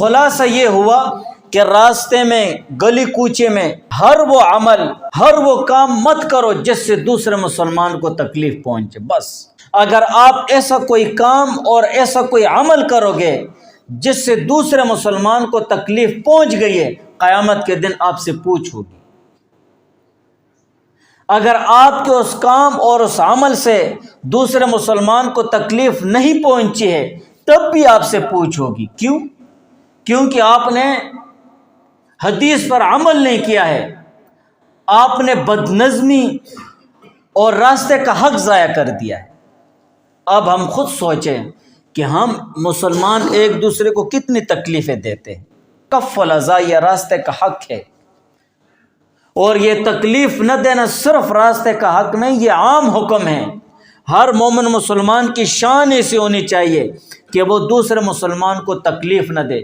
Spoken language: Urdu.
خلاصہ یہ ہوا کہ راستے میں، گلی کوچے میں ہر وہ عمل، ہر وہ کام مت کرو جس سے دوسرے مسلمان کو تکلیف پہنچے۔ بس اگر آپ ایسا کوئی کام اور ایسا کوئی عمل کرو گے جس سے دوسرے مسلمان کو تکلیف پہنچ گئی ہے، قیامت کے دن آپ سے پوچھ ہوگی۔ اگر آپ کے اس کام اور اس عمل سے دوسرے مسلمان کو تکلیف نہیں پہنچی ہے تب بھی آپ سے پوچھ ہوگی۔ کیوں؟ کیونکہ آپ نے حدیث پر عمل نہیں کیا ہے، آپ نے بدنظمی اور راستے کا حق ضائع کر دیا ہے۔ اب ہم خود سوچیں کہ ہم مسلمان ایک دوسرے کو کتنی تکلیفیں دیتے ہیں۔ کف الاذی یہ راستے کا حق ہے، اور یہ تکلیف نہ دینا صرف راستے کا حق نہیں، یہ عام حکم ہے۔ ہر مومن مسلمان کی شان ایسی ہونی چاہیے کہ وہ دوسرے مسلمان کو تکلیف نہ دے۔